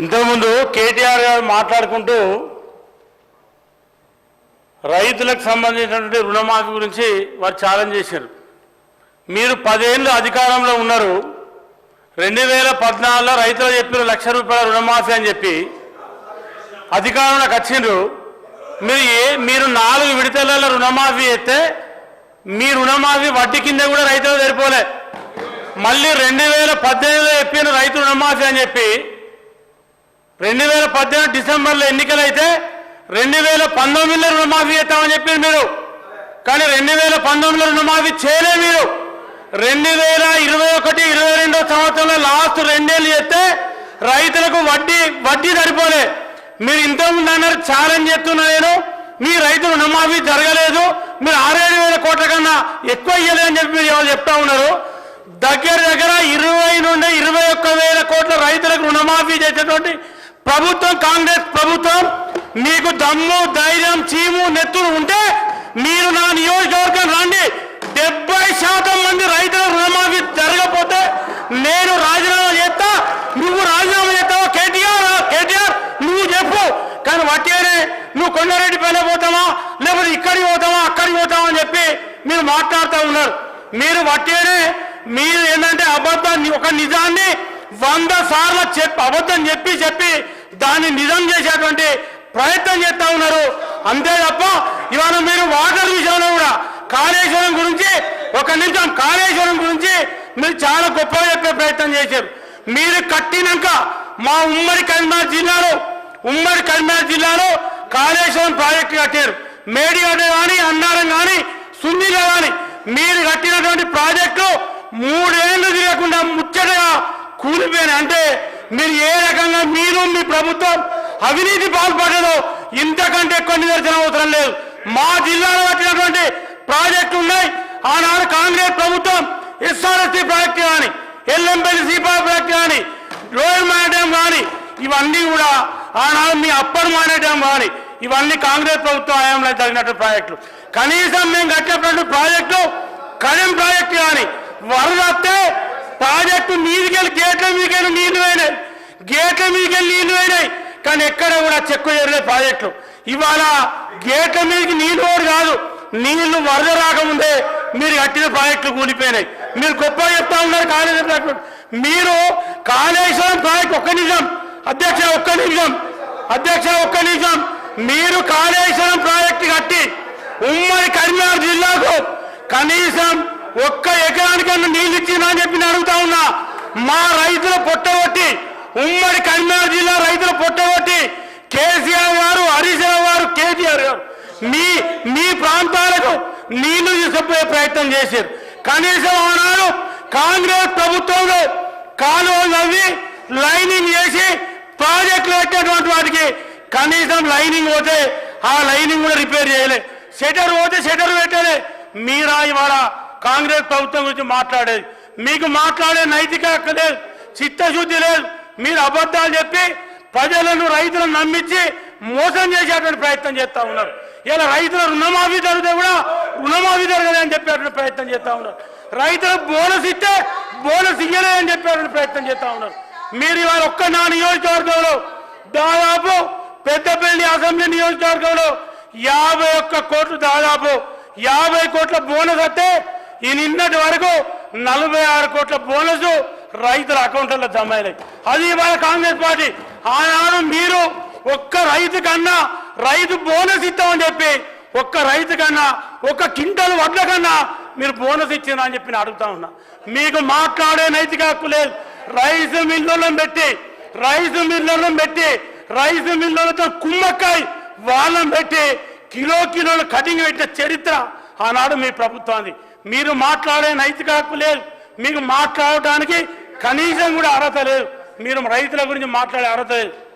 ఇంతకుముందు కేటీఆర్ గారు మాట్లాడుకుంటూ రైతులకు సంబంధించినటువంటి రుణమాఫీ గురించి వారు ఛాలెంజ్ చేశారు. మీరు 10 ఏళ్ళు అధికారంలో ఉన్నారు. 2014లో రైతులు చెప్పిన ₹1,00,000 రుణమాఫీ అని చెప్పి అధికారంలోకి వచ్చిండ్రు. మీరు 4 విడతలలో రుణమాఫీ చేస్తే మీ రుణమాఫీ వడ్డీ కింద కూడా రైతులు సరిపోలే. మళ్ళీ 2018లో చెప్పిన రైతు రుణమాఫీ అని చెప్పి 2018 డిసెంబర్లో ఎన్నికలైతే 2019లో రుణమాఫీ చేస్తామని చెప్పారు మీరు. కానీ 2019లో రుణమాఫీ చేయలే మీరు. 2021-22 సంవత్సరంలో లాస్ట్ 2 ఏళ్ళు చేస్తే రైతులకు వడ్డీ సరిపోలే. మీరు ఇంతకుముందు అన్నారు ఛాలెంజ్ చేస్తున్నా నేను, మీ రైతు రుణమాఫీ జరగలేదు, మీరు 6-7 కోట్ల కన్నా ఎక్కువ ఇయ్యలేదని చెప్పి మీరు ఎవరు చెప్తా ఉన్నారు. దగ్గర 20 నుండి 21,000 కోట్ల రైతులకు రుణమాఫీ చేసేటువంటి ప్రభుత్వం కాంగ్రెస్ ప్రభుత్వం. మీకు దమ్ము ధైర్యం చీము నెత్తులు ఉంటే మీరు నా నియోజకవర్గం రండి. 70% మంది రైతుల రుణమాఫీ జరగకపోతే నేను రాజీనామా చేస్తా, నువ్వు రాజీనామా చేస్తావా? కేటీఆర్ నువ్వు చెప్పు. కానీ వట్టిగానే నువ్వు కొండారెడ్డి పల్లె పోతావా, లేకపోతే ఇక్కడికి పోతావా అక్కడికి పోతావా అని చెప్పి మీరు మాట్లాడుతూ ఉన్నారు. మీరు వట్టిగానే మీరు ఏంటంటే అబద్ధాన్ని, ఒక నిజాన్ని 100 సార్లు అబద్ధం చెప్పి దాన్ని నిజం చేసేటువంటి ప్రయత్నం చేస్తూ ఉన్నారు. అంతే తప్ప ఇవాళ మీరు వాటర్ విషయంలో కూడా కాళేశ్వరం గురించి కాళేశ్వరం గురించి మీరు చాలా గొప్పగా చెప్పే ప్రయత్నం చేశారు. మీరు కట్టినాక మా ఉమ్మడి కరీంనగర్ జిల్లాలో కాళేశ్వరం ప్రాజెక్టు కట్టారు. మేడిగడ్డ కానీ అన్నారం కానీ సున్నీలో కానీ మీరు కట్టినటువంటి ప్రాజెక్టు 3 ఏళ్ళు తిరగకుండా ముచ్చటగా కూలిపోయినాయి. అంటే మీరు ఏ రకంగా మీరు మీ ప్రభుత్వం అవినీతి పాల్పడదో ఇంతకంటే ఎక్కువ నిదర్శనం అవసరం లేదు. మా జిల్లాలో కట్టినటువంటి ప్రాజెక్టులు ఉన్నాయి. ఆనాడు కాంగ్రెస్ ప్రభుత్వం ఎస్ఆర్ఎస్టీ ప్రాజెక్టు కానీ, ఎల్లంపల్లి సీపా ప్రాజెక్టు కానీ, లోయర్ మానే డ్యాం కానీ ఇవన్నీ కూడా ఆనాడు మీ అప్పర్ మానే డ్యాం కానీ ఇవన్నీ కాంగ్రెస్ ప్రభుత్వం హయాంలో జరిగినటువంటి ప్రాజెక్టులు. కనీసం మేము కట్టినటువంటి ప్రాజెక్టు కడెం ప్రాజెక్టు కానీ వరద వస్తే ప్రాజెక్టు మీదికెళ్ళి గేట్ల మీదికెళ్ళి నీళ్లు పోయినాయి. కానీ ఎక్కడ కూడా చెక్కు చేరలే ప్రాజెక్టులు. ఇవాళ గేట్ల మీదకి నీళ్లు పోరు కాదు, నీళ్లు వరద రాకముందే మీరు కట్టిన ప్రాజెక్టులు కూలిపోయినాయి. మీరు గొప్పగా చెప్తా ఉన్నారు కాళేశ్వరం. మీరు కాళేశ్వరం ప్రాజెక్టు ఒక్క నిమిషం మీరు కాళేశ్వరం ప్రాజెక్టు కట్టి ఉమ్మడి కరీంనగర్ జిల్లాకు కనీసం 1 ఎకరానికన్నా నీళ్ళు ఇచ్చిందా అని చెప్పి అడుగుతా ఉన్నా. మా రైతుల పొట్టగొట్టి, ఉమ్మడి కరీంనగర్ జిల్లా రైతుల పొట్టగొట్టి కేసీఆర్ గారు, హరీష్ రావు గారు, కేటీఆర్ గారు మీ ప్రాంతాలకు నీళ్లు తీసుకుపోయే ప్రయత్నం చేశారు. కనీసం ఆనాడు కాంగ్రెస్ ప్రభుత్వంలో కాలువలు నవ్వి లైనింగ్ చేసి ప్రాజెక్టులు పెట్టేటువంటి వాటికి కనీసం లైనింగ్ పోతే ఆ లైనింగ్ కూడా రిపేర్ చేయలే, షటర్ పోతే షటర్ పెట్టలే. మీరా ఇవాళ కాంగ్రెస్ ప్రభుత్వం గురించి మాట్లాడేది? మీకు మాట్లాడే నైతిక హక్కు లేదు, చిత్తశుద్ధి లేదు. మీరు అబద్ధాలు చెప్పి ప్రజలను రైతులను నమ్మించి మోసం చేసేటువంటి ప్రయత్నం చేస్తూ ఉన్నారు. ఇలా రైతుల రుణమాఫీ జరిగితే కూడా రుణమాఫీ జరగలేదని చెప్పేటువంటి ప్రయత్నం చేస్తూ ఉన్నారు. రైతులకు బోనస్ ఇస్తే బోనస్ ఇయ్యలేదని చెప్పేటువంటి ప్రయత్నం చేస్తూ ఉన్నారు. మీరు ఇవాళ నా నియోజకవర్గంలో దాదాపు పెద్దపల్లి అసెంబ్లీ నియోజకవర్గంలో 51 కోట్లు, దాదాపు 50 కోట్ల బోనస్ వస్తే ఈ నిన్నటి వరకు 46 కోట్ల బోనస్ రైతుల అకౌంట్లలో జమ అయినాయి. అది ఇవాళ కాంగ్రెస్ పార్టీ. ఆనాడు మీరు రైతు బోనస్ ఇస్తామని చెప్పి రైతు కన్నా 1 క్వింటల్ వడ్ల కన్నా మీరు బోనస్ ఇచ్చిందా అని చెప్పి నేను అడుగుతా ఉన్నా. మీకు మాట్లాడే నైతిక హక్కు లేదు. రైసు మిల్లులను పెట్టి రైసు మిల్లులతో కుమ్మక్కాయి వాళ్ళని పెట్టి కిలోలు కటింగ్ పెట్టే చరిత్ర ఆనాడు మీ ప్రభుత్వాన్ని. మీరు మాట్లాడే నైతిక హక్కు లేదు, మీకు మాట్లాడటానికి కనీసం కూడా అర్హత లేదు. మీరు రైతుల గురించి మాట్లాడే అర్హత లేదు.